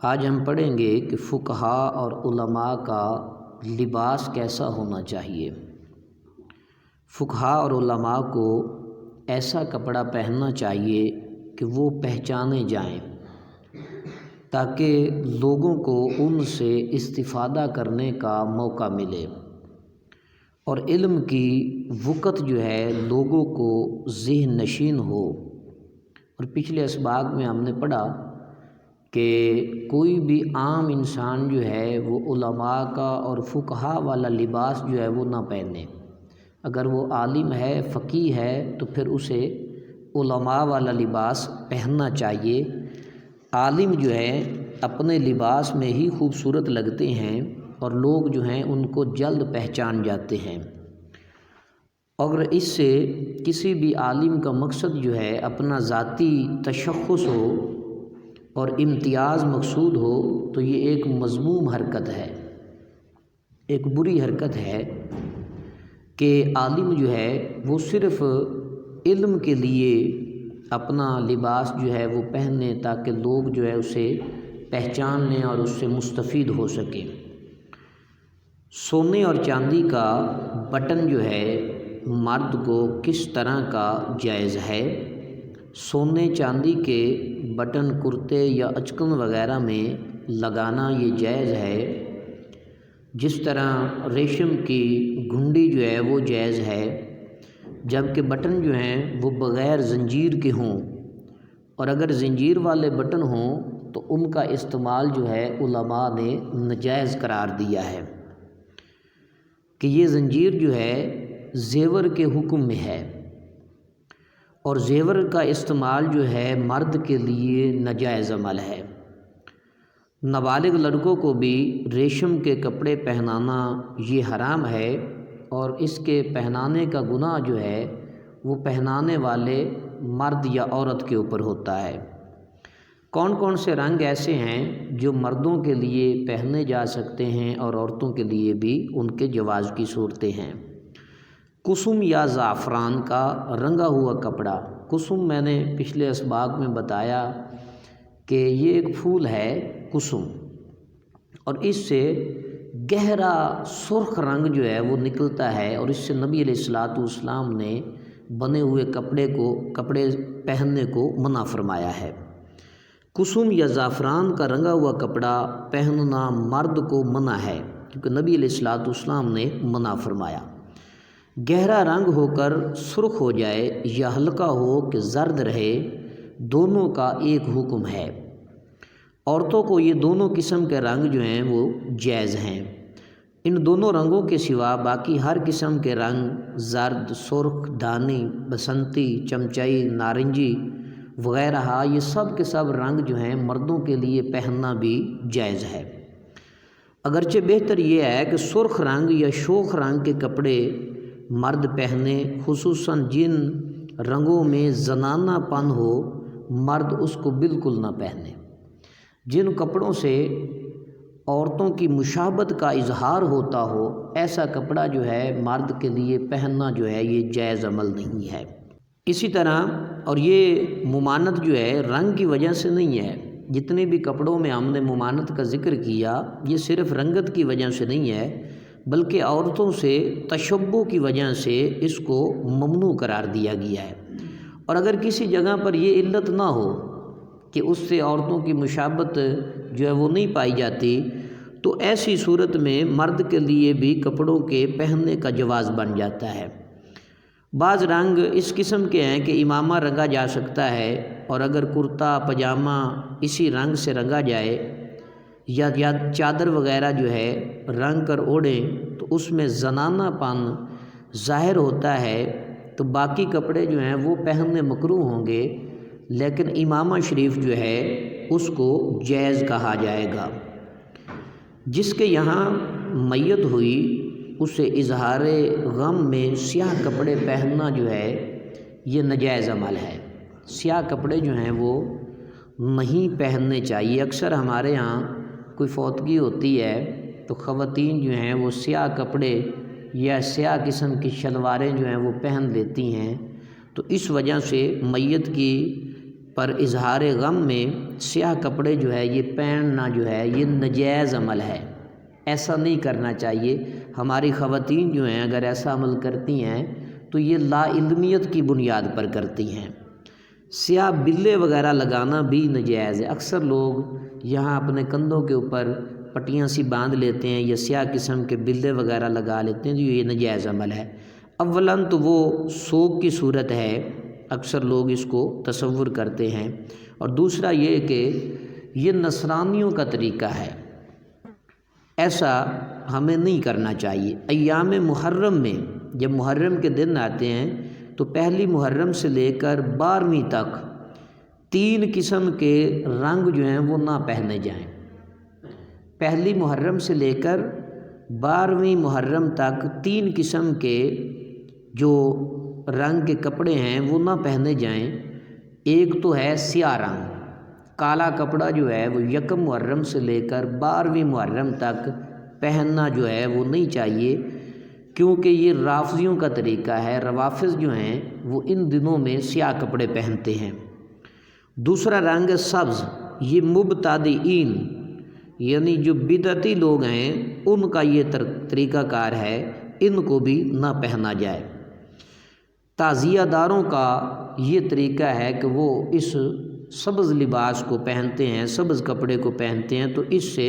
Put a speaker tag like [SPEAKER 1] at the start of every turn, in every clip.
[SPEAKER 1] آج ہم پڑھیں گے کہ فقہا اور علماء کا لباس کیسا ہونا چاہیے۔ فقہا اور علماء کو ایسا کپڑا پہننا چاہیے کہ وہ پہچانے جائیں، تاکہ لوگوں کو ان سے استفادہ کرنے کا موقع ملے اور علم کی وقت جو ہے لوگوں کو ذہن نشین ہو۔ اور پچھلے اسباق میں ہم نے پڑھا کہ کوئی بھی عام انسان جو ہے وہ علماء کا اور فقہا والا لباس جو ہے وہ نہ پہنے۔ اگر وہ عالم ہے، فقیہ ہے، تو پھر اسے علماء والا لباس پہننا چاہیے۔ عالم جو ہے اپنے لباس میں ہی خوبصورت لگتے ہیں اور لوگ جو ہیں ان کو جلد پہچان جاتے ہیں۔ اگر اس سے کسی بھی عالم کا مقصد جو ہے اپنا ذاتی تشخص ہو اور امتیاز مقصود ہو تو یہ ایک مذموم حرکت ہے، ایک بری حرکت ہے کہ عالم جو ہے وہ صرف علم کے لیے اپنا لباس جو ہے وہ پہنے تاکہ لوگ جو ہے اسے پہچان لیں اور اس سے مستفید ہو سکیں۔ سونے اور چاندی کا بٹن جو ہے مرد کو کس طرح کا جائز ہے؟ سونے چاندی کے بٹن کرتے یا اچکن وغیرہ میں لگانا یہ جائز ہے، جس طرح ریشم کی گھنڈی جو ہے وہ جائز ہے، جبکہ بٹن جو ہیں وہ بغیر زنجیر کے ہوں، اور اگر زنجیر والے بٹن ہوں تو ان کا استعمال جو ہے علماء نے ناجائز قرار دیا ہے کہ یہ زنجیر جو ہے زیور کے حکم میں ہے، اور زیور کا استعمال جو ہے مرد کے لیے ناجائز عمل ہے۔ نابالغ لڑکوں کو بھی ریشم کے کپڑے پہنانا یہ حرام ہے، اور اس کے پہنانے کا گناہ جو ہے وہ پہنانے والے مرد یا عورت کے اوپر ہوتا ہے۔ کون کون سے رنگ ایسے ہیں جو مردوں کے لیے پہنے جا سکتے ہیں اور عورتوں کے لیے بھی ان کے جواز کی صورتیں ہیں؟ کسم یا زعفران کا رنگا ہوا کپڑا۔ کسم میں نے پچھلے اسباق میں بتایا کہ یہ ایک پھول ہے کسم، اور اس سے گہرا سرخ رنگ جو ہے وہ نکلتا ہے، اور اس سے نبی علیہ الصلوۃ والسلام نے بنے ہوئے کپڑے پہننے کو منع فرمایا ہے۔ کسم یا زعفران کا رنگا ہوا کپڑا پہننا مرد کو منع ہے، کیونکہ نبی علیہ الصلوۃ والسلام نے منع فرمایا۔ گہرا رنگ ہو کر سرخ ہو جائے یا ہلکا ہو کہ زرد رہے، دونوں کا ایک حکم ہے۔ عورتوں کو یہ دونوں قسم کے رنگ جو ہیں وہ جائز ہیں۔ ان دونوں رنگوں کے سوا باقی ہر قسم کے رنگ، زرد، سرخ، دانی، بسنتی، چمچائی، نارنجی وغیرہ، یہ سب کے سب رنگ جو ہیں مردوں کے لیے پہننا بھی جائز ہے۔ اگرچہ بہتر یہ ہے کہ سرخ رنگ یا شوخ رنگ کے کپڑے مرد پہنے، خصوصاً جن رنگوں میں زنانہ پن ہو، مرد اس کو بالکل نہ پہنے۔ جن کپڑوں سے عورتوں کی مشابہت کا اظہار ہوتا ہو، ایسا کپڑا جو ہے مرد کے لیے پہننا جو ہے یہ جائز عمل نہیں ہے۔ اسی طرح، اور یہ ممانت جو ہے رنگ کی وجہ سے نہیں ہے، جتنے بھی کپڑوں میں ہم نے ممانت کا ذکر کیا یہ صرف رنگت کی وجہ سے نہیں ہے، بلکہ عورتوں سے تشبہ کی وجہ سے اس کو ممنوع قرار دیا گیا ہے۔ اور اگر کسی جگہ پر یہ علت نہ ہو کہ اس سے عورتوں کی مشابہت جو ہے وہ نہیں پائی جاتی، تو ایسی صورت میں مرد کے لیے بھی کپڑوں کے پہننے کا جواز بن جاتا ہے۔ بعض رنگ اس قسم کے ہیں کہ امامہ رنگا جا سکتا ہے، اور اگر کرتا پاجامہ اسی رنگ سے رنگا جائے یا چادر وغیرہ جو ہے رنگ کر اوڑھیں تو اس میں زنانہ پن ظاہر ہوتا ہے، تو باقی کپڑے جو ہیں وہ پہننے مکروہ ہوں گے، لیکن امامہ شریف جو ہے اس کو جائز کہا جائے گا۔ جس کے یہاں میت ہوئی اسے اظہار غم میں سیاہ کپڑے پہننا جو ہے یہ ناجائز عمل ہے۔ سیاہ کپڑے جو ہیں وہ نہیں پہننے چاہیے۔ اکثر ہمارے ہاں کوئی فوتگی ہوتی ہے تو خواتین جو ہیں وہ سیاہ کپڑے یا سیاہ قسم کی شلواریں جو ہیں وہ پہن لیتی ہیں، تو اس وجہ سے میت کی پر اظہار غم میں سیاہ کپڑے جو ہے یہ پہننا جو ہے یہ ناجائز عمل ہے، ایسا نہیں کرنا چاہیے۔ ہماری خواتین جو ہیں اگر ایسا عمل کرتی ہیں تو یہ لا علمیت کی بنیاد پر کرتی ہیں۔ سیاہ بلے وغیرہ لگانا بھی ناجائز ہے۔ اکثر لوگ یہاں اپنے کندھوں کے اوپر پٹیاں سی باندھ لیتے ہیں یا سیاہ قسم کے بلے وغیرہ لگا لیتے ہیں، جو یہ ناجائز عمل ہے۔ اولاً تو وہ سوگ کی صورت ہے، اکثر لوگ اس کو تصور کرتے ہیں، اور دوسرا یہ کہ یہ نصرانیوں کا طریقہ ہے، ایسا ہمیں نہیں کرنا چاہیے۔ ایام محرم میں جب محرم کے دن آتے ہیں تو پہلی محرم سے لے کر 12ویں تک 3 قسم کے رنگ جو ہیں وہ نہ پہنے جائیں۔ پہلی محرم سے لے کر 12ویں محرم تک 3 قسم کے جو رنگ کے کپڑے ہیں وہ نہ پہنے جائیں۔ ایک تو ہے سیاہ رنگ، کالا کپڑا جو ہے وہ 1 محرم سے لے کر 12ویں محرم تک پہننا جو ہے وہ نہیں چاہیے، کیونکہ یہ رافضیوں کا طریقہ ہے۔ روافض جو ہیں وہ ان دنوں میں سیاہ کپڑے پہنتے ہیں۔ دوسرا رنگ ہے سبز، یہ مبتدئین یعنی جو بدعتی لوگ ہیں ان کا یہ طریقہ کار ہے، ان کو بھی نہ پہنا جائے۔ تعزیہ داروں کا یہ طریقہ ہے کہ وہ اس سبز لباس کو پہنتے ہیں، سبز کپڑے کو پہنتے ہیں، تو اس سے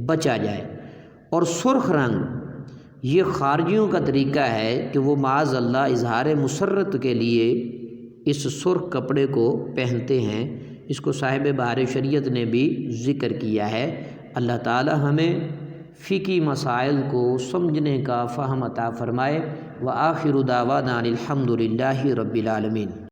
[SPEAKER 1] بچا جائے۔ اور سرخ رنگ یہ خارجیوں کا طریقہ ہے کہ وہ معاذ اللہ اظہار مسرت کے لیے اس سرخ کپڑے کو پہنتے ہیں۔ اس کو صاحب بہار شریعت نے بھی ذکر کیا ہے۔ اللہ تعالی ہمیں فقہی مسائل کو سمجھنے کا فہم عطا فرمائے۔ وآخر دعوانا الحمد للہ رب العالمین۔